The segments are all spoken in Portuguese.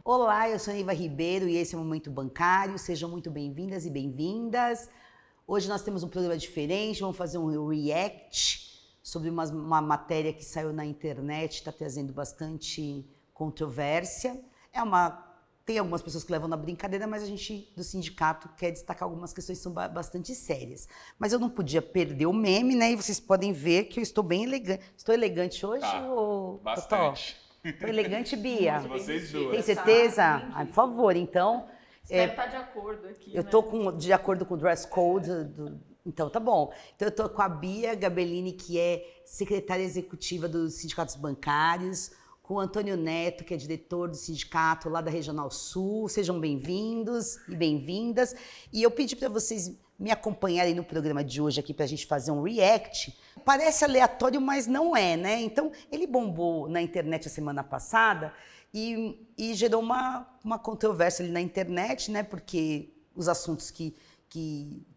Olá, eu sou a Neiva Ribeiro e esse é o Momento Bancário. Sejam muito bem-vindas e bem-vindas. Hoje nós temos um programa diferente, vamos fazer um react sobre uma matéria que saiu na internet, está trazendo bastante controvérsia. Tem algumas pessoas que levam na brincadeira, mas a gente do sindicato quer destacar algumas questões que são bastante sérias. Mas eu não podia perder o meme, né? E vocês podem ver que eu estou bem elegante. Estou elegante hoje? Bastante. Estou elegante, Bia. Vocês duas. Tem certeza? Por favor, então. Espero estar de acordo aqui. Eu estou de acordo com o dress code. Então, tá bom. Então, eu estou com a Bia Gabellini, que é secretária executiva dos sindicatos bancários, com o Antônio Neto, que é diretor do sindicato lá da Regional Sul. Sejam bem-vindos e bem-vindas. E eu pedi para vocês me acompanharem no programa de hoje aqui para a gente fazer um react. Parece aleatório, mas não é, né? Então, ele bombou na internet a semana passada e gerou uma controvérsia ali na internet, né? Porque os assuntos que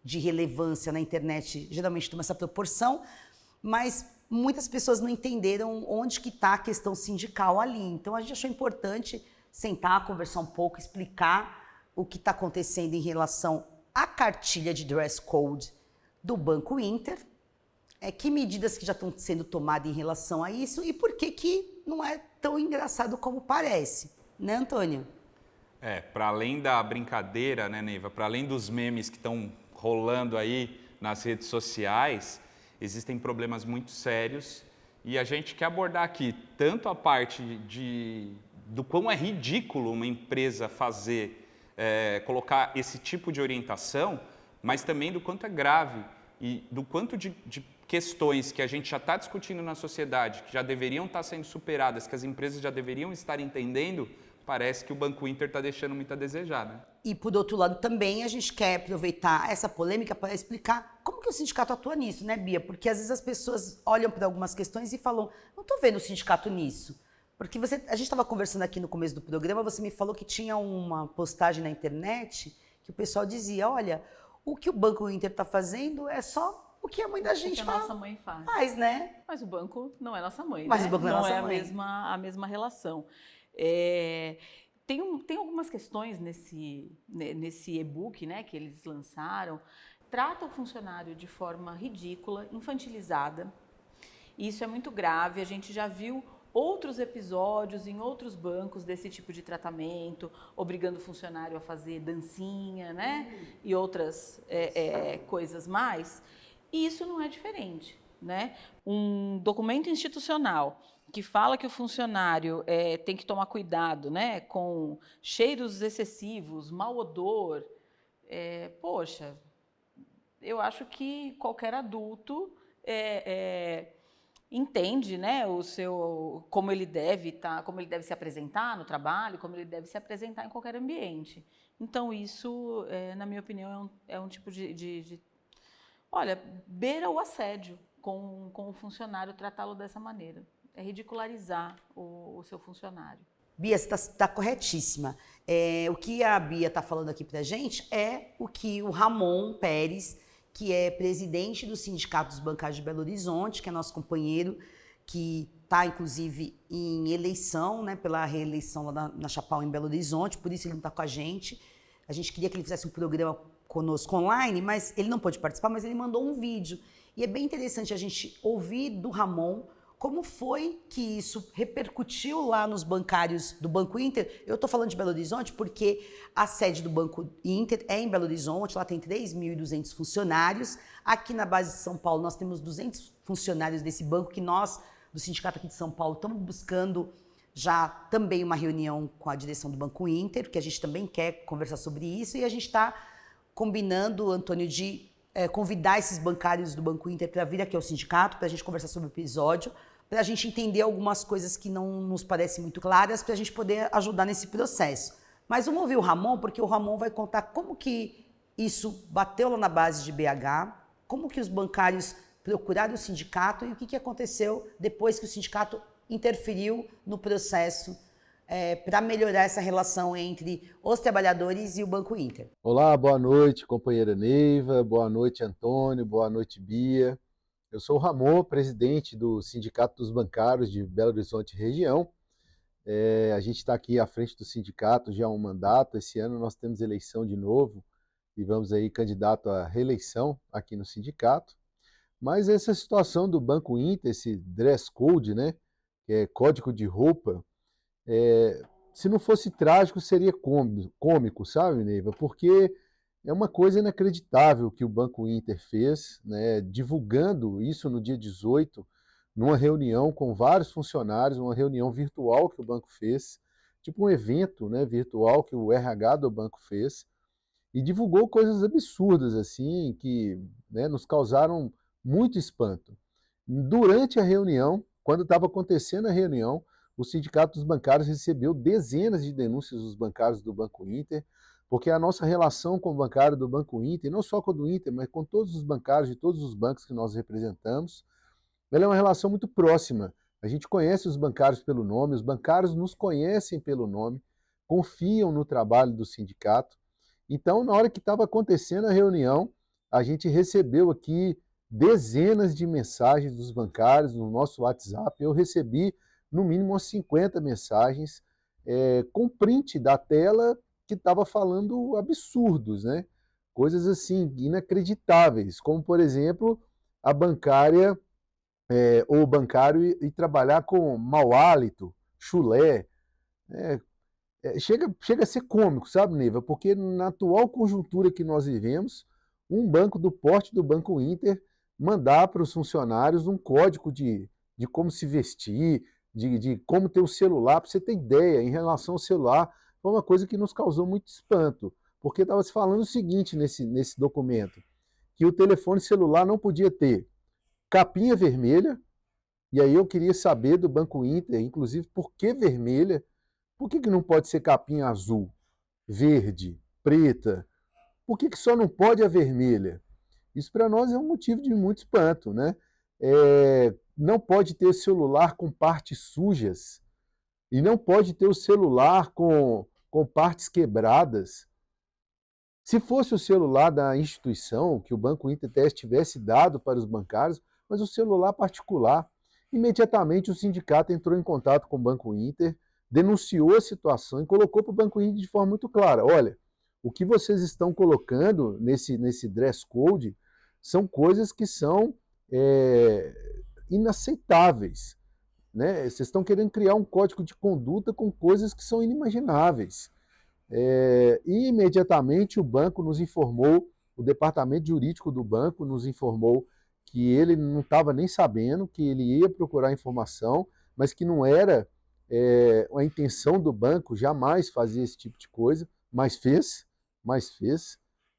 de relevância na internet geralmente tomam essa proporção, mas muitas pessoas não entenderam onde que está a questão sindical ali. Então, a gente achou importante sentar, conversar um pouco, explicar o que está acontecendo em relação à cartilha de dress code do Banco Inter, que medidas que já estão sendo tomadas em relação a isso e por que não é tão engraçado como parece, né, Antônio? Para além da brincadeira, né, Neiva, para além dos memes que estão rolando aí nas redes sociais, existem problemas muito sérios e a gente quer abordar aqui tanto a parte do quão é ridículo uma empresa colocar esse tipo de orientação, mas também do quanto é grave e do quanto de questões que a gente já está discutindo na sociedade, que já deveriam estar sendo superadas, que as empresas já deveriam estar entendendo, parece que o Banco Inter está deixando muito a desejar, né? E, por outro lado, também a gente quer aproveitar essa polêmica para explicar como que o sindicato atua nisso, né, Bia? Porque, às vezes, as pessoas olham para algumas questões e falam, não estou vendo o sindicato nisso. Porque a gente estava conversando aqui no começo do programa, você me falou que tinha uma postagem na internet que o pessoal dizia, olha, o que o Banco Inter está fazendo é só o que a mãe da gente faz. O que a nossa mãe faz, né? Mas o banco não é nossa mãe, Mas né? o banco não é nossa mãe. A mesma relação. Tem algumas questões nesse e-book, né, que eles lançaram, trata o funcionário de forma ridícula, infantilizada. Isso é muito grave, a gente já viu outros episódios em outros bancos desse tipo de tratamento, obrigando o funcionário a fazer dancinha, né, e outras coisas mais. E isso não é diferente, né? Um documento institucional que fala que o funcionário tem que tomar cuidado, né, com cheiros excessivos, mau odor, poxa, eu acho que qualquer adulto entende, né, como ele deve se apresentar no trabalho, como ele deve se apresentar em qualquer ambiente. Então isso, na minha opinião, é um tipo olha, beira o assédio com o funcionário, tratá-lo dessa maneira. É ridicularizar o seu funcionário. Bia, você está corretíssima. O que a Bia está falando aqui para a gente é o que o Ramon Pérez, que é presidente do Sindicato dos Bancários de Belo Horizonte, que é nosso companheiro, que está, inclusive, em eleição, né, pela reeleição lá na Chapal, em Belo Horizonte, por isso ele não está com a gente. A gente queria que ele fizesse um programa conosco online, mas ele não pôde participar, mas ele mandou um vídeo. E é bem interessante a gente ouvir do Ramon como foi que isso repercutiu lá nos bancários do Banco Inter. Eu estou falando de Belo Horizonte porque a sede do Banco Inter é em Belo Horizonte, lá tem 3.200 funcionários. Aqui na base de São Paulo nós temos 200 funcionários desse banco que nós, do sindicato aqui de São Paulo, estamos buscando já também uma reunião com a direção do Banco Inter, porque a gente também quer conversar sobre isso e a gente está combinando, Antônio, de convidar esses bancários do Banco Inter para vir aqui ao sindicato, para a gente conversar sobre o episódio, para a gente entender algumas coisas que não nos parecem muito claras, para a gente poder ajudar nesse processo. Mas vamos ouvir o Ramon, porque o Ramon vai contar como que isso bateu lá na base de BH, como que os bancários procuraram o sindicato e o que aconteceu depois que o sindicato interferiu no processo para melhorar essa relação entre os trabalhadores e o Banco Inter. Olá, boa noite, companheira Neiva, boa noite, Antônio, boa noite, Bia. Eu sou o Ramon, presidente do Sindicato dos Bancários de Belo Horizonte Região. A gente está aqui à frente do sindicato já há um mandato. Esse ano nós temos eleição de novo e vamos aí candidato à reeleição aqui no sindicato. Mas essa situação do Banco Inter, esse dress code, né, que é código de roupa, se não fosse trágico, seria cômico, sabe, Neiva? Porque é uma coisa inacreditável que o Banco Inter fez, né, divulgando isso no dia 18, numa reunião com vários funcionários, uma reunião virtual que o banco fez, tipo um evento, né, virtual que o RH do banco fez, e divulgou coisas absurdas, assim, que, né, nos causaram muito espanto. Durante a reunião, quando estava acontecendo a reunião, o Sindicato dos Bancários recebeu dezenas de denúncias dos bancários do Banco Inter, porque a nossa relação com o bancário do Banco Inter, e não só com o do Inter, mas com todos os bancários de todos os bancos que nós representamos, ela é uma relação muito próxima. A gente conhece os bancários pelo nome, os bancários nos conhecem pelo nome, confiam no trabalho do sindicato. Então, na hora que estava acontecendo a reunião, a gente recebeu aqui dezenas de mensagens dos bancários no nosso WhatsApp. Eu recebi, no mínimo, umas 50 mensagens com print da tela que estava falando absurdos, né? Coisas assim, inacreditáveis, como, por exemplo, a bancária ou o bancário e trabalhar com mau hálito, chulé. Chega a ser cômico, sabe, Neiva? Porque na atual conjuntura que nós vivemos, um banco do porte do Banco Inter mandar para os funcionários um código de como se vestir, de como ter o celular. Para você ter ideia, em relação ao celular, foi uma coisa que nos causou muito espanto, porque estava se falando o seguinte nesse documento, que o telefone celular não podia ter capinha vermelha, e aí eu queria saber do Banco Inter, inclusive, por que vermelha? Por que não pode ser capinha azul, verde, preta? Por que só não pode a vermelha? Isso para nós é um motivo de muito espanto, né? Não pode ter celular com partes sujas e não pode ter o celular com partes quebradas. Se fosse o celular da instituição, que o Banco Inter tivesse dado para os bancários, mas o celular particular, imediatamente o sindicato entrou em contato com o Banco Inter, denunciou a situação e colocou para o Banco Inter de forma muito clara: olha, o que vocês estão colocando nesse dress code são coisas que são inaceitáveis, né? Vocês estão querendo criar um código de conduta com coisas que são inimagináveis. E imediatamente o banco nos informou, o departamento jurídico do banco nos informou que ele não estava nem sabendo, que ele ia procurar informação, mas que não era a intenção do banco jamais fazer esse tipo de coisa, mas fez,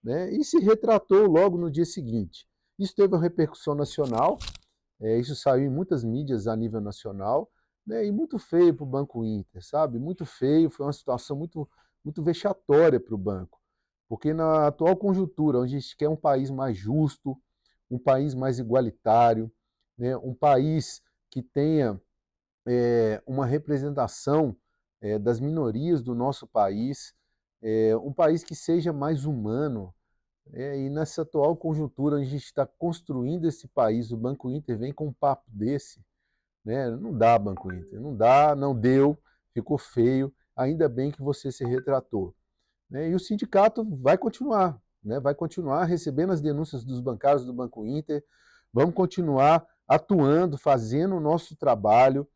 né? E se retratou logo no dia seguinte. Isso teve uma repercussão nacional, isso saiu em muitas mídias a nível nacional, né? E muito feio para o Banco Inter, sabe? Muito feio, foi uma situação muito vexatória para o banco, porque na atual conjuntura, onde a gente quer um país mais justo, um país mais igualitário, né? Um país que tenha uma representação das minorias do nosso país, um país que seja mais humano, e nessa atual conjuntura, onde a gente está construindo esse país, o Banco Inter vem com um papo desse, né? Não dá, Banco Inter, não dá, não deu, ficou feio. Ainda bem que você se retratou, né? E o sindicato vai continuar, né? Vai continuar recebendo as denúncias dos bancários do Banco Inter, vamos continuar atuando, fazendo o nosso trabalho,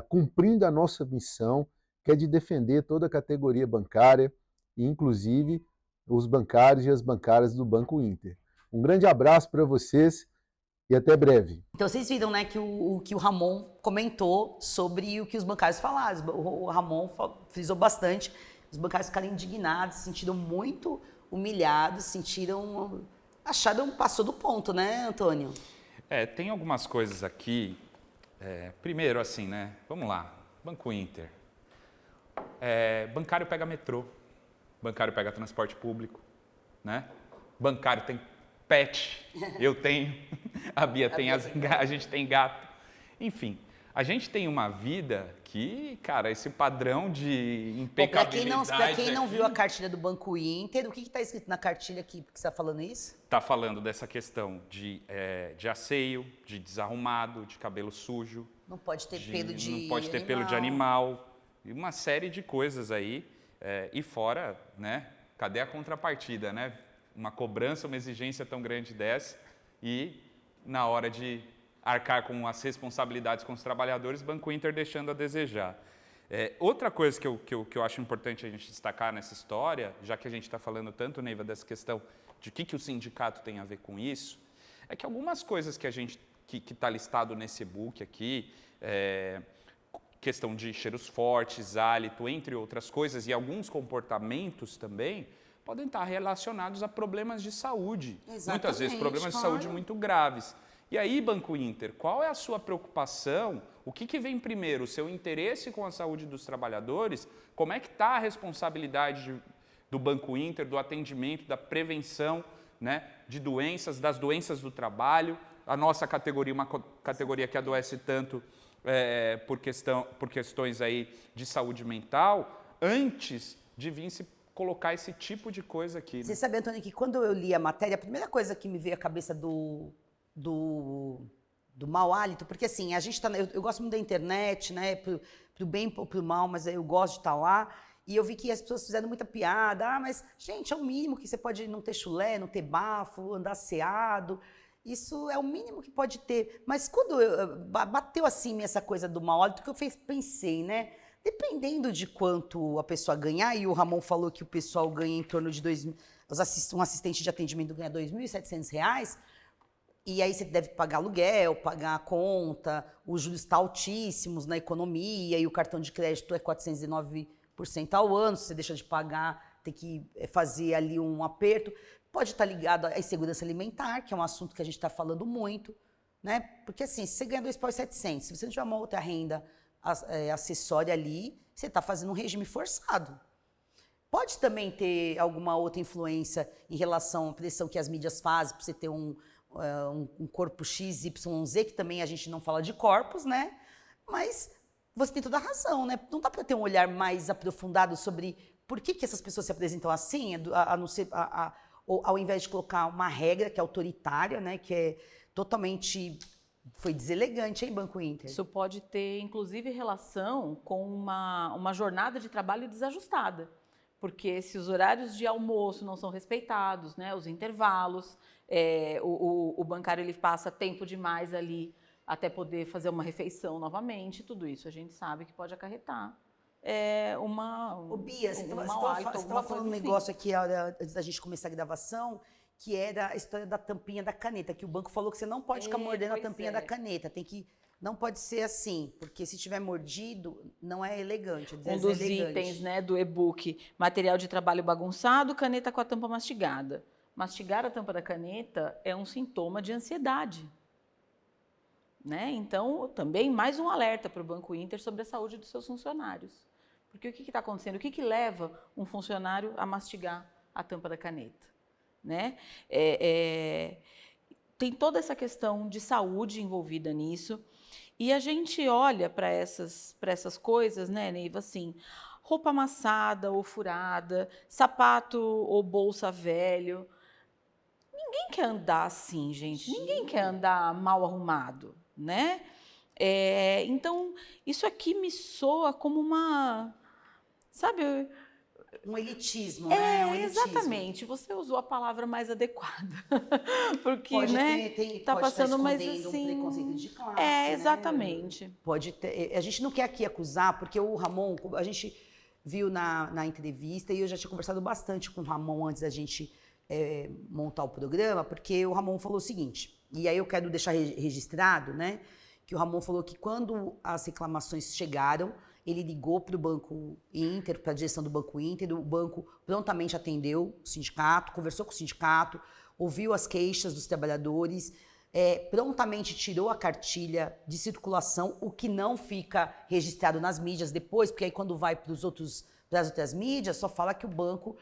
cumprindo a nossa missão, que é de defender toda a categoria bancária, e inclusive os bancários e as bancárias do Banco Inter. Um grande abraço para vocês e até breve. Então vocês viram, né, que o Ramon comentou sobre o que os bancários falaram. O Ramon frisou bastante. Os bancários ficaram indignados, se sentiram muito humilhados, acharam passou do ponto, né, Antônio? Tem algumas coisas aqui. Primeiro, assim, né? Vamos lá. Banco Inter. Bancário pega metrô. Bancário pega transporte público, né? Bancário tem pet, eu tenho, a Bia tem, a gente tem gato. Enfim, a gente tem uma vida que, cara, esse padrão de impecabilidade... Para quem não viu a cartilha do Banco Inter, o que está escrito na cartilha aqui? Por que você está falando isso? Está falando dessa questão de asseio, de desarrumado, de cabelo sujo. Não pode ter pelo de Não pode ter pelo de animal. e uma série de coisas aí. E fora, né, cadê a contrapartida, né? Uma cobrança, uma exigência tão grande dessa e na hora de arcar com as responsabilidades com os trabalhadores, Banco Inter deixando a desejar. Outra coisa que eu acho importante a gente destacar nessa história, já que a gente está falando tanto, Neiva, dessa questão de o que o sindicato tem a ver com isso, é que algumas coisas que a gente que está listado nesse e-book aqui, questão de cheiros fortes, hálito, entre outras coisas, e alguns comportamentos também, podem estar relacionados a problemas de saúde. Exatamente, muitas vezes problemas de saúde muito graves. E aí, Banco Inter, qual é a sua preocupação? O que vem primeiro? O seu interesse com a saúde dos trabalhadores? Como é que está a responsabilidade do Banco Inter, do atendimento, da prevenção, né, de doenças, das doenças do trabalho? A nossa categoria, uma categoria que adoece tanto por questões aí de saúde mental, antes de vir se colocar esse tipo de coisa aqui. Né? Você sabe, Antônio, que quando eu li a matéria, a primeira coisa que me veio à cabeça do mau hálito, porque assim, a gente tá, eu gosto muito da internet, né, pro bem ou pro mal, mas eu gosto de estar lá, e eu vi que as pessoas fizeram muita piada, mas, gente, é o mínimo que você pode não ter chulé, não ter bafo, andar asseado, isso é o mínimo que pode ter. Mas quando bateu assim essa coisa do mau hálito, que eu pensei, né, dependendo de quanto a pessoa ganhar, e o Ramon falou que o pessoal ganha em torno de um assistente de atendimento ganha R$ 2.700, e aí você deve pagar aluguel, pagar a conta, os juros estão altíssimos na economia, e o cartão de crédito é 409% ao ano, se você deixa de pagar, tem que fazer ali um aperto. Pode estar ligado à insegurança alimentar, que é um assunto que a gente está falando muito, né? Porque assim, se você ganha R$ 2.700, se você não tiver uma outra renda acessória ali, você está fazendo um regime forçado. Pode também ter alguma outra influência em relação à pressão que as mídias fazem para você ter um corpo XYZ, que também a gente não fala de corpos, né? Mas você tem toda a razão, né? Não dá para ter um olhar mais aprofundado sobre por que essas pessoas se apresentam assim, ao invés de colocar uma regra que é autoritária, né? Que é totalmente... Foi deselegante, hein, Banco Inter? Isso pode ter, inclusive, relação com uma jornada de trabalho desajustada. Porque se os horários de almoço não são respeitados, né, os intervalos, o bancário ele passa tempo demais ali até poder fazer uma refeição novamente, tudo isso a gente sabe que pode acarretar Ô, Bia, você estava falando um negócio aqui antes da gente começar a gravação, que era a história da tampinha da caneta, que o banco falou que você não pode ficar mordendo a tampinha da caneta, não pode ser assim, porque se tiver mordido, não é elegante. Um dos itens, né, do e-book, material de trabalho bagunçado, caneta com a tampa mastigada. Mastigar a tampa da caneta é um sintoma de ansiedade. Né? Então, também mais um alerta para o Banco Inter sobre a saúde dos seus funcionários. Porque o que está acontecendo? O que leva um funcionário a mastigar a tampa da caneta? Né? Tem toda essa questão de saúde envolvida nisso. E a gente olha para essas coisas, né, Neiva, assim, roupa amassada ou furada, sapato ou bolsa velho. Ninguém quer andar assim, gente. Ninguém quer andar mal arrumado, né? Então, isso aqui me soa como uma, sabe... Um elitismo, né? Um elitismo. Exatamente. Você usou a palavra mais adequada. Porque, pode né, tá passando mais assim... um preconceito de classe, exatamente. Né? Pode ter... A gente não quer aqui acusar, porque o Ramon, a gente viu na entrevista, e eu já tinha conversado bastante com o Ramon antes da gente montar o programa, porque o Ramon falou o seguinte, e aí eu quero deixar registrado, né, que o Ramon falou que quando as reclamações chegaram, ele ligou para o Banco Inter, para a direção do Banco Inter, o banco prontamente atendeu o sindicato, conversou com o sindicato, ouviu as queixas dos trabalhadores, prontamente tirou a cartilha de circulação, o que não fica registrado nas mídias depois, porque aí quando vai para as outras mídias, só fala que o banco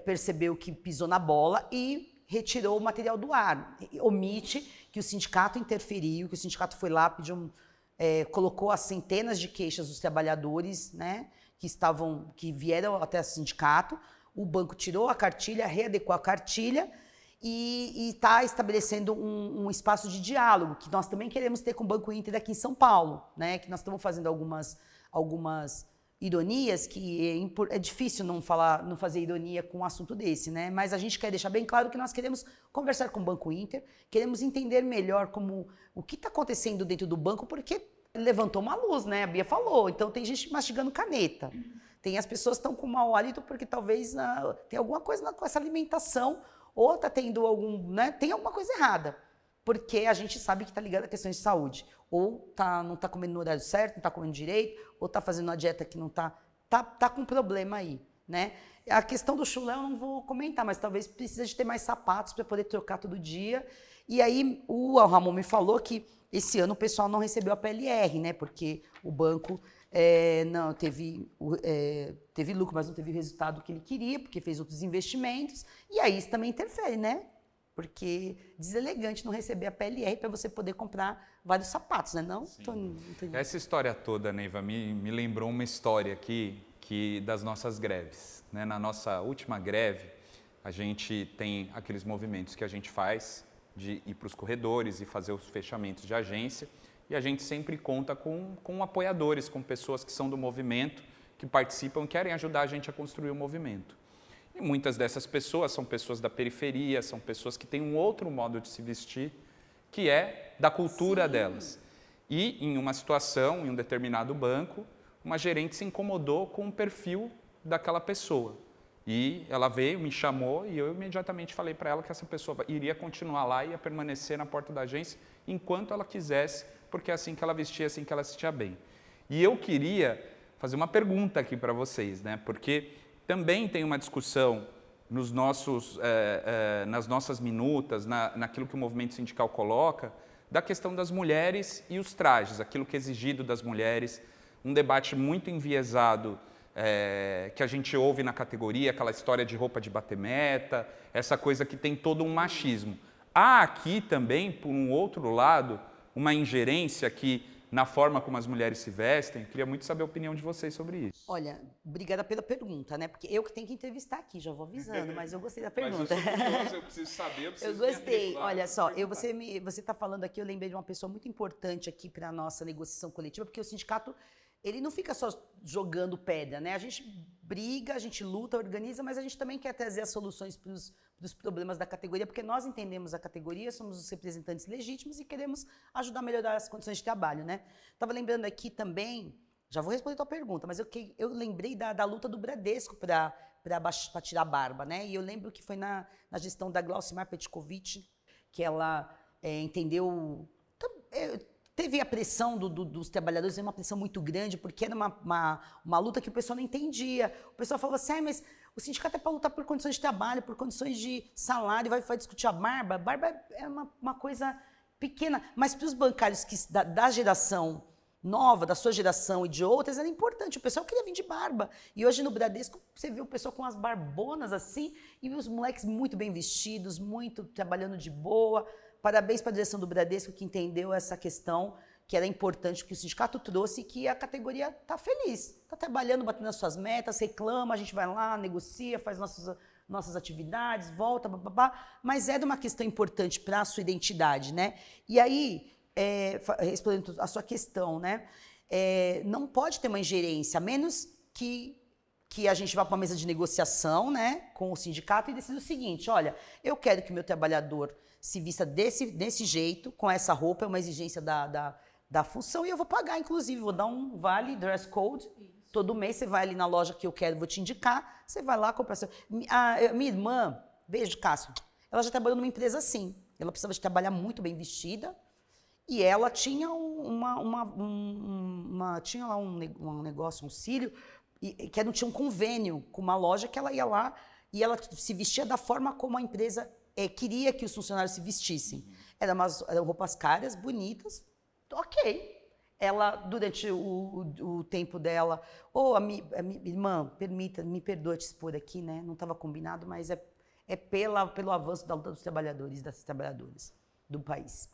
percebeu que pisou na bola e retirou o material do ar. Omite que o sindicato interferiu, que o sindicato foi lá, pediu colocou as centenas de queixas dos trabalhadores, né, que vieram até o sindicato. O banco tirou a cartilha, readequou a cartilha e está estabelecendo um espaço de diálogo, que nós também queremos ter com o Banco Inter aqui em São Paulo, né, que nós estamos fazendo algumas ironias que é difícil não fazer ironia com um assunto desse, né? Mas a gente quer deixar bem claro que nós queremos conversar com o Banco Inter, queremos entender melhor o que está acontecendo dentro do banco, porque levantou uma luz, né? A Bia falou. Então tem gente mastigando caneta. Tem as pessoas que estão com mau hálito porque talvez tem alguma coisa com essa alimentação ou está tendo né? Tem alguma coisa errada. Porque a gente sabe que está ligado a questões de saúde. Ou não está comendo no horário certo, não está comendo direito, ou está fazendo uma dieta que não está... Tá com problema aí, né? A questão do chulé eu não vou comentar, mas talvez precisa de ter mais sapatos para poder trocar todo dia. E aí o Ramon me falou que esse ano o pessoal não recebeu a PLR, né? Porque o banco não teve lucro, mas não teve o resultado que ele queria, porque fez outros investimentos. E aí isso também interfere, né? Porque deselegante não receber a PLR para você poder comprar vários sapatos, né? Não? Essa história toda, Neiva, me lembrou uma história aqui das nossas greves, né? Na nossa última greve, a gente tem aqueles movimentos que a gente faz de ir para os corredores e fazer os fechamentos de agência, e a gente sempre conta com apoiadores, com pessoas que são do movimento, que participam, querem ajudar a gente a construir o movimento. E muitas dessas pessoas são pessoas da periferia, são pessoas que têm um outro modo de se vestir, que é da cultura delas. E em uma situação, em um determinado banco, uma gerente se incomodou com o perfil daquela pessoa. E ela veio, me chamou e eu imediatamente falei para ela que essa pessoa iria continuar lá, ia permanecer na porta da agência enquanto ela quisesse, porque é assim que ela vestia, assim que ela se sentia bem. E eu queria fazer uma pergunta aqui para vocês, né? Porque também tem uma discussão nas nossas minutas, naquilo que o movimento sindical coloca, da questão das mulheres e os trajes, aquilo que é exigido das mulheres, um debate muito enviesado que a gente ouve na categoria, aquela história de roupa de bater meta, essa coisa que tem todo um machismo. Há aqui também, por um outro lado, uma ingerência que na forma como as mulheres se vestem. Queria muito saber a opinião de vocês sobre isso. Olha, obrigada pela pergunta, né? Porque eu que tenho que entrevistar aqui, já vou avisando, mas eu gostei da pergunta. Mas eu sou curioso, eu preciso saber, eu preciso Eu gostei. claro, Olha só, você está falando aqui, eu lembrei de uma pessoa muito importante aqui para a nossa negociação coletiva, porque o sindicato, ele não fica só jogando pedra, né? A gente briga, a gente luta, organiza, mas a gente também quer trazer as soluções para os problemas da categoria, porque nós entendemos a categoria, somos os representantes legítimos e queremos ajudar a melhorar as condições de trabalho, né? Estava lembrando aqui também, já vou responder a tua pergunta, mas eu lembrei da luta do Bradesco para tirar a barba, né? E eu lembro que foi na gestão da Glaucimar Petkovic que ela entendeu... Teve a pressão dos trabalhadores, uma pressão muito grande, porque era uma luta que o pessoal não entendia. O pessoal falava assim, mas o sindicato é para lutar por condições de trabalho, por condições de salário, vai discutir a barba. Barba é uma coisa pequena, mas para os bancários da geração nova, da sua geração e de outras, era importante. O pessoal queria vir de barba. E hoje no Bradesco, você vê o pessoal com as barbonas assim, e os moleques muito bem vestidos, muito trabalhando de boa. Parabéns para a direção do Bradesco que entendeu essa questão, que era importante, que o sindicato trouxe e que a categoria está feliz. Está trabalhando, batendo as suas metas, reclama, a gente vai lá, negocia, faz nossas atividades, volta, mas é de uma questão importante para a sua identidade, né? E aí, respondendo a sua questão, né? Não pode ter uma ingerência, a menos que a gente vá para uma mesa de negociação, né, com o sindicato e decida o seguinte, olha, eu quero que o meu trabalhador se vista desse jeito, com essa roupa, é uma exigência da função, e eu vou pagar, inclusive, vou dar um vale, dress code, todo mês você vai ali na loja que eu quero, vou te indicar, você vai lá comprar seu... Minha irmã, beijo, Cássio, ela já trabalhou numa empresa assim, ela precisava de trabalhar muito bem vestida, e ela tinha tinha lá um negócio, um cílio, que não tinha um convênio com uma loja que ela ia lá e ela se vestia da forma como a empresa queria que os funcionários se vestissem. Eram roupas caras, bonitas, ok. Ela, durante o tempo dela, a minha irmã, me perdoe te expor aqui, né? Não estava combinado, mas pelo avanço da luta dos trabalhadores, das trabalhadoras do país.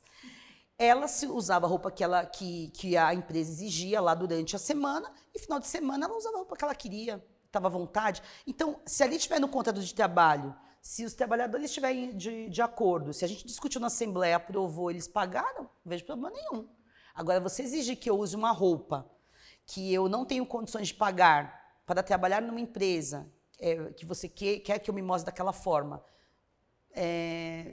Ela usava a roupa que a empresa exigia lá durante a semana, e final de semana ela usava a roupa que ela queria, estava à vontade. Então, se ali estiver no contrato de trabalho, se os trabalhadores estiverem de acordo, se a gente discutiu na Assembleia, aprovou, eles pagaram, não vejo problema nenhum. Agora, você exigir que eu use uma roupa que eu não tenho condições de pagar para trabalhar numa empresa que você quer que eu me mostre daquela forma,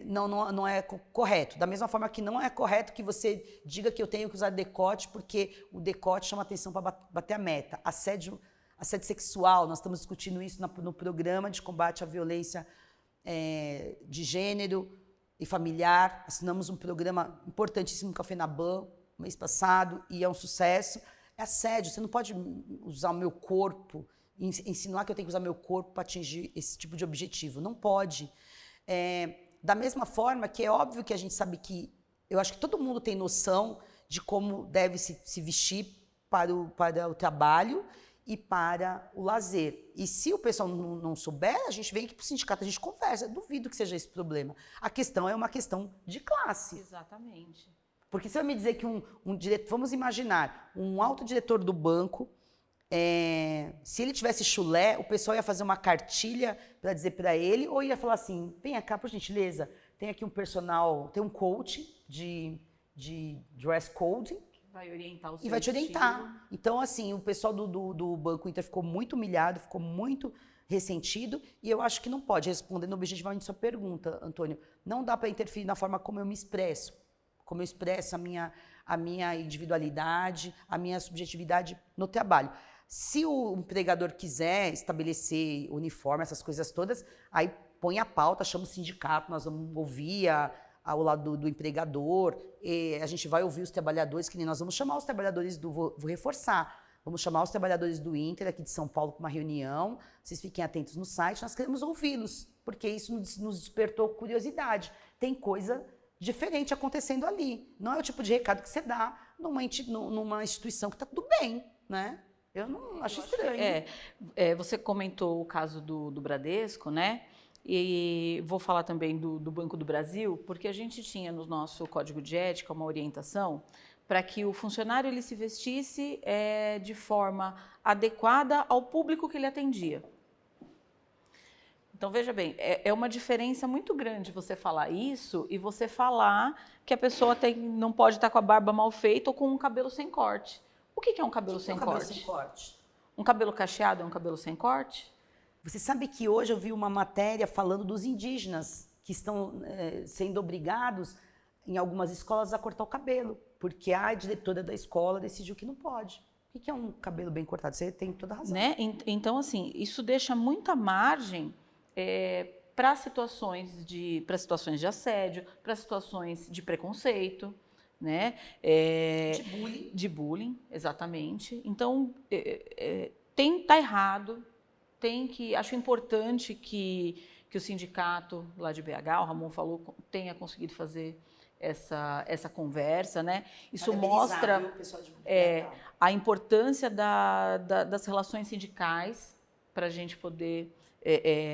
não é correto. Da mesma forma que não é correto que você diga que eu tenho que usar decote, porque o decote chama atenção para bater a meta. Assédio sexual, nós estamos discutindo isso no programa de combate à violência de gênero e familiar. Assinamos um programa importantíssimo com a FENABAN mês passado e é um sucesso. É assédio, você não pode usar o meu corpo, insinuar que eu tenho que usar meu corpo para atingir esse tipo de objetivo. Não pode. Da mesma forma que é óbvio que a gente sabe que, eu acho que todo mundo tem noção de como deve se vestir para o trabalho e para o lazer. E se o pessoal não souber, a gente vem aqui para o sindicato, a gente conversa. Eu duvido que seja esse problema. A questão é uma questão de classe. Exatamente. Porque você vai me dizer que vamos imaginar, um alto diretor do banco, se ele tivesse chulé, o pessoal ia fazer uma cartilha para dizer para ele, ou ia falar assim, vem cá, por gentileza, tem aqui um personal, tem um coach de dress code, Vai orientar o seu e vai te orientar. estilo. Então, assim, o pessoal do Banco Inter ficou muito humilhado, ficou muito ressentido, e eu acho que não pode, respondendo objetivamente sua pergunta, Antônio, não dá para interferir na forma como eu me expresso, como eu expresso a minha individualidade, a minha subjetividade no trabalho. Se o empregador quiser estabelecer uniforme, essas coisas todas, aí põe a pauta, chama o sindicato, nós vamos ouvir ao lado do empregador, a gente vai ouvir os trabalhadores, que nem nós vamos chamar os trabalhadores vou reforçar, vamos chamar os trabalhadores do Inter aqui de São Paulo para uma reunião, vocês fiquem atentos no site, nós queremos ouvi-los, porque isso nos despertou curiosidade. Tem coisa diferente acontecendo ali. Não é o tipo de recado que você dá numa instituição que está tudo bem, né? Eu não acho estranho. Você comentou o caso do Bradesco, né? E vou falar também do Banco do Brasil, porque a gente tinha no nosso código de ética uma orientação para que o funcionário ele se vestisse de forma adequada ao público que ele atendia. Então, veja bem, é uma diferença muito grande você falar isso e você falar que a pessoa não pode estar com a barba mal feita ou com um cabelo sem corte. O que é um cabelo sem corte? Um cabelo cacheado é um cabelo sem corte? Você sabe que hoje eu vi uma matéria falando dos indígenas que estão sendo obrigados, em algumas escolas, a cortar o cabelo, porque a diretora da escola decidiu que não pode. O que é um cabelo bem cortado? Você tem toda a razão. Né? Então, assim, isso deixa muita margem para situações de assédio, para situações de preconceito, né? De bullying, exatamente. Então, tá errado. Acho importante que o sindicato lá de BH, o Ramon falou, tenha conseguido fazer essa conversa, né? Isso mostra a importância das relações sindicais para a gente poder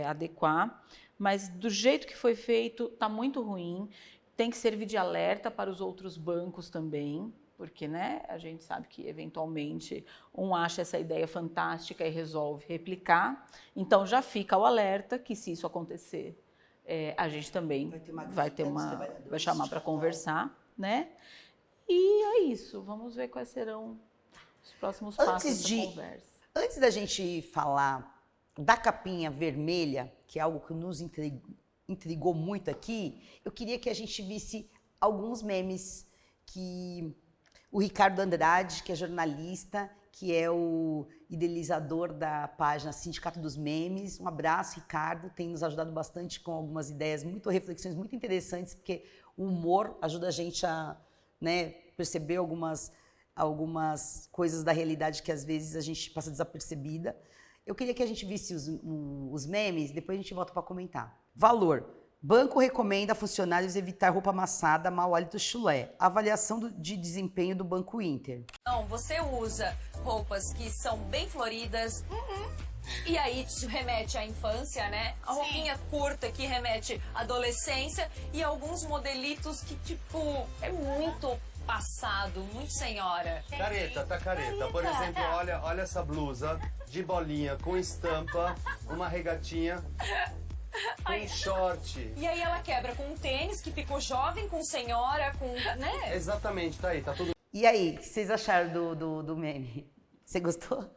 adequar, mas do jeito que foi feito está muito ruim. Tem que servir de alerta para os outros bancos também, porque, né, a gente sabe que, eventualmente, um acha essa ideia fantástica e resolve replicar. Então, já fica o alerta que, se isso acontecer, a gente também vai chamar para conversar, né? E é isso. Vamos ver quais serão os próximos passos da conversa. Antes da gente falar da capinha vermelha, que é algo que nos intrigou muito aqui, eu queria que a gente visse alguns memes que o Ricardo Andrade, que é jornalista, que é o idealizador da página Sindicato dos Memes. Um abraço, Ricardo, tem nos ajudado bastante com algumas ideias, reflexões muito interessantes, porque o humor ajuda a gente a, né, perceber algumas coisas da realidade que às vezes a gente passa desapercebida. Eu queria que a gente visse os memes, depois a gente volta para comentar. Valor. Banco recomenda a funcionários evitar roupa amassada, mau hálito, chulé. Avaliação de desempenho do Banco Inter. Não, você usa roupas que são bem floridas, e aí isso remete à infância, né? A roupinha curta que remete à adolescência e alguns modelitos que, tipo, é muito passado, muito senhora. Careta, tá careta. Por exemplo, olha essa blusa de bolinha com estampa, uma regatinha... com short. E aí ela quebra com um tênis que ficou jovem, com senhora, com... né? Exatamente, tá aí, tá tudo... E aí, o que vocês acharam do meme? Você gostou?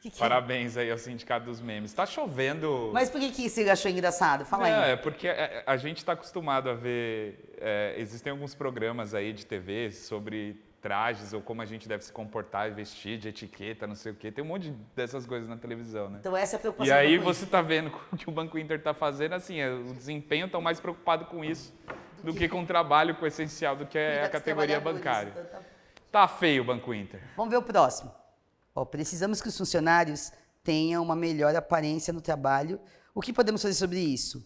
Que é? Parabéns aí ao Sindicato dos Memes. Tá chovendo. Mas por que você achou engraçado? Fala aí. É porque a gente está acostumado a ver. Existem alguns programas aí de TV sobre trajes ou como a gente deve se comportar e vestir, de etiqueta, não sei o quê. Tem um monte dessas coisas na televisão, né? Então essa é a E preocupação. aí você tá vendo o que o Banco Inter tá fazendo, assim, o desempenho estão mais preocupados com isso do que com o trabalho, com o essencial do que é a categoria bancária. Tá feio o Banco Inter. Vamos ver o próximo. Ó, precisamos que os funcionários tenham uma melhor aparência no trabalho. O que podemos fazer sobre isso?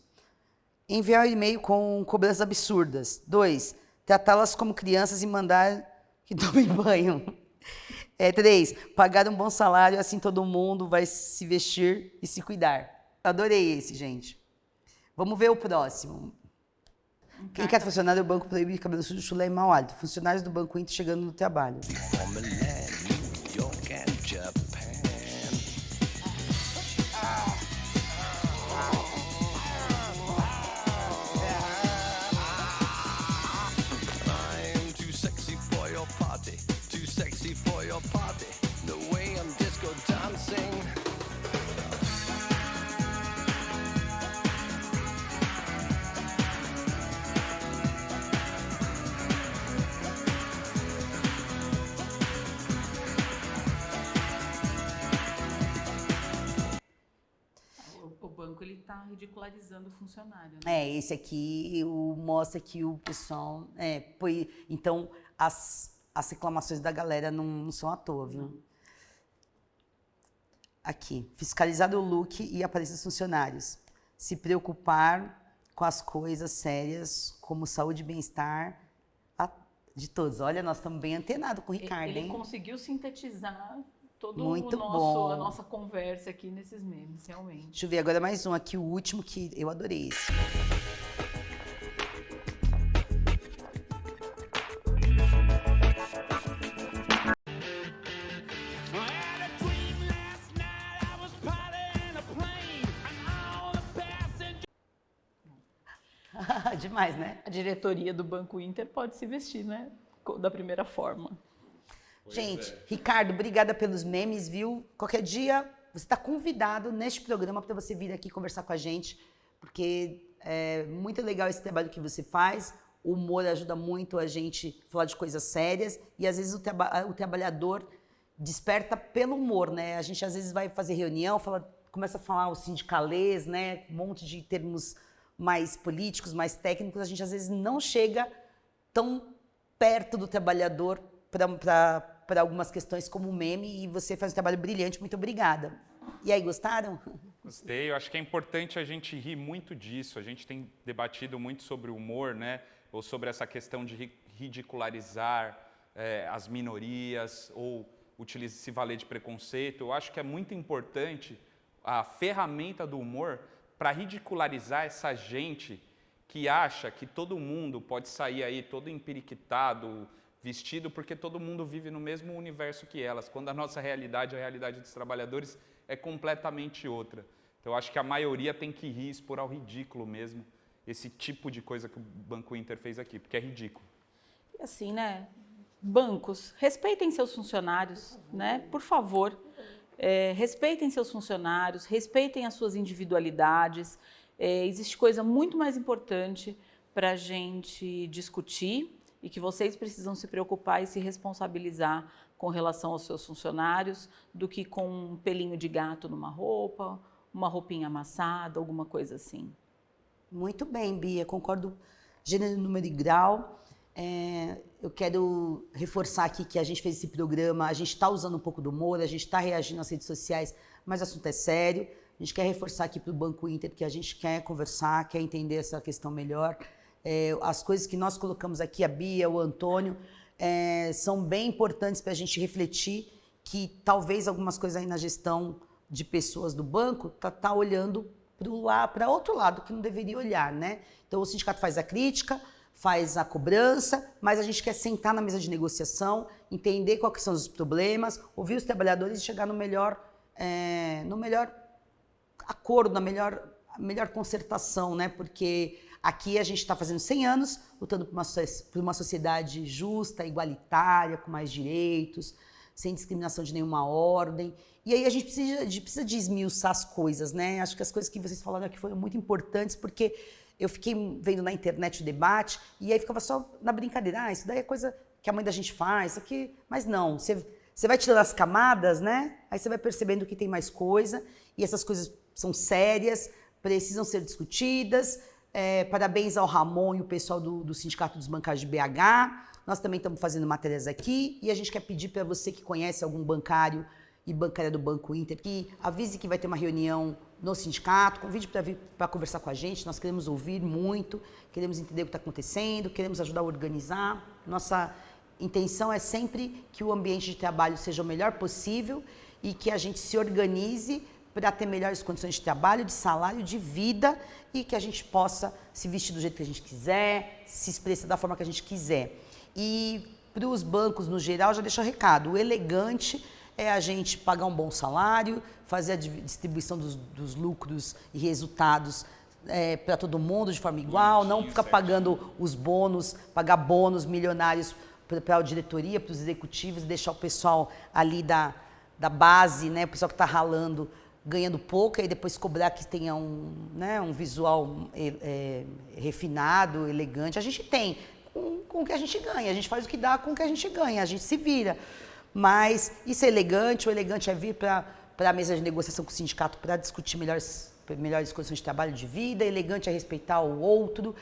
Enviar um e-mail com cobranças absurdas. 2. Tratá-las como crianças e mandar que tomem banho. 3. Pagar um bom salário, assim todo mundo vai se vestir e se cuidar. Adorei esse, gente. Vamos ver o próximo. Quem quer funcionário do banco proíbe cabelo sujo, chulé e mau hálito. Funcionários do Banco Inter chegando no trabalho. O banco ele está ridicularizando o funcionário, né? Esse aqui mostra que o pessoal... então, as reclamações da galera não são à toa, viu? Aqui, fiscalizar o look e a aparência dos funcionários. Se preocupar com as coisas sérias, como saúde e bem-estar de todos. Olha, nós estamos bem antenados com o Ricardo, Ele hein? conseguiu sintetizar todo Muito a bom. nossa conversa aqui nesses memes, realmente. Deixa eu ver agora mais um aqui, o último, que eu adorei esse. Demais, né? A diretoria do Banco Inter pode se vestir, né? Da primeira forma. Gente, Ricardo, obrigada pelos memes, viu? Qualquer dia você está convidado neste programa para você vir aqui conversar com a gente, porque é muito legal esse trabalho que você faz. O humor ajuda muito a gente a falar de coisas sérias e às vezes o trabalhador desperta pelo humor, né? A gente às vezes vai fazer reunião, começa a falar o sindicalês, né? Um monte de termos mais políticos, mais técnicos, a gente às vezes não chega tão perto do trabalhador para algumas questões como o meme, e você faz um trabalho brilhante, muito obrigada. E aí, gostaram? Gostei, eu acho que é importante a gente rir muito disso, a gente tem debatido muito sobre o humor, né? Ou sobre essa questão de ridicularizar as minorias, ou se valer de preconceito. Eu acho que é muito importante a ferramenta do humor para ridicularizar essa gente que acha que todo mundo pode sair aí todo empiriquitado, vestido, porque todo mundo vive no mesmo universo que elas, quando a nossa realidade, a realidade dos trabalhadores, é completamente outra. Então, eu acho que a maioria tem que rir, expor ao ridículo mesmo, esse tipo de coisa que o Banco Inter fez aqui, porque é ridículo. E assim, né? Bancos, respeitem seus funcionários, né? Por favor. Respeitem seus funcionários, respeitem as suas individualidades. Existe coisa muito mais importante para a gente discutir e que vocês precisam se preocupar e se responsabilizar com relação aos seus funcionários do que com um pelinho de gato numa roupa, uma roupinha amassada, alguma coisa assim. Muito bem, Bia, concordo gênero, número e grau. Eu quero reforçar aqui que a gente fez esse programa, a gente está usando um pouco do humor, a gente está reagindo nas redes sociais, mas o assunto é sério. A gente quer reforçar aqui para o Banco Inter que a gente quer conversar, quer entender essa questão melhor. As coisas que nós colocamos aqui, a Bia, o Antônio, são bem importantes para a gente refletir que talvez algumas coisas aí na gestão de pessoas do banco tá olhando para outro lado que não deveria olhar, né? Então o sindicato faz a crítica, faz a cobrança, mas a gente quer sentar na mesa de negociação, entender quais são os problemas, ouvir os trabalhadores e chegar no melhor acordo, na melhor concertação, né? Porque aqui a gente está fazendo 100 anos, lutando por uma sociedade justa, igualitária, com mais direitos, sem discriminação de nenhuma ordem. E aí a gente precisa de esmiuçar as coisas, né? Acho que as coisas que vocês falaram aqui foram muito importantes, porque eu fiquei vendo na internet o debate e aí ficava só na brincadeira. Isso daí é coisa que a mãe da gente faz, isso aqui... Mas não, você vai tirando as camadas, né? Aí você vai percebendo que tem mais coisa e essas coisas são sérias, precisam ser discutidas. Parabéns ao Ramon e o pessoal do Sindicato dos Bancários de BH. Nós também estamos fazendo matérias aqui e a gente quer pedir para você que conhece algum bancário e bancária do Banco Inter que avise que vai ter uma reunião no sindicato, convide para vir para conversar com a gente. Nós queremos ouvir muito, queremos entender o que está acontecendo, queremos ajudar a organizar. Nossa intenção é sempre que o ambiente de trabalho seja o melhor possível e que a gente se organize para ter melhores condições de trabalho, de salário, de vida e que a gente possa se vestir do jeito que a gente quiser, se expressar da forma que a gente quiser. E para os bancos, no geral, já deixo o recado. O elegante é a gente pagar um bom salário, fazer a distribuição dos lucros e resultados para todo mundo de forma igual, não ficar pagando os bônus, pagar bônus milionários para a diretoria, para os executivos, deixar o pessoal ali da base, né, o pessoal que está ralando, ganhando pouco, e aí depois cobrar que tenha um visual refinado, elegante. A gente tem com o que a gente ganha, a gente faz o que dá com o que a gente ganha, a gente se vira. Mas isso é elegante, o elegante é vir para a mesa de negociação com o sindicato para discutir melhores condições de trabalho, de vida, elegante é respeitar o outro,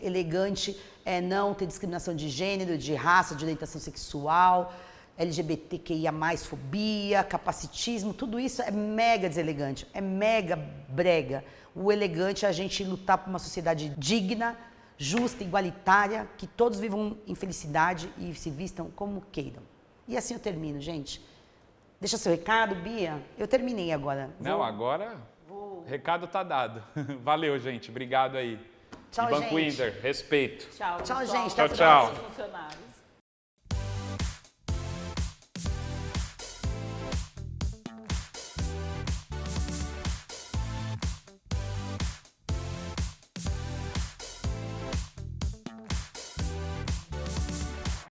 elegante é não ter discriminação de gênero, de raça, de orientação sexual, LGBTQIA+, fobia, capacitismo, tudo isso é mega deselegante, é mega brega. O elegante é a gente lutar por uma sociedade digna, justa, igualitária, que todos vivam em felicidade e se vistam como queiram. E assim eu termino, gente. Deixa seu recado, Bia. Eu terminei agora. Não, agora o recado tá dado. Valeu, gente. Obrigado aí. Tchau, Banco gente. Inter, respeito. Tchau, Tchau, pessoal. gente. Tchau, tchau. Funcionários.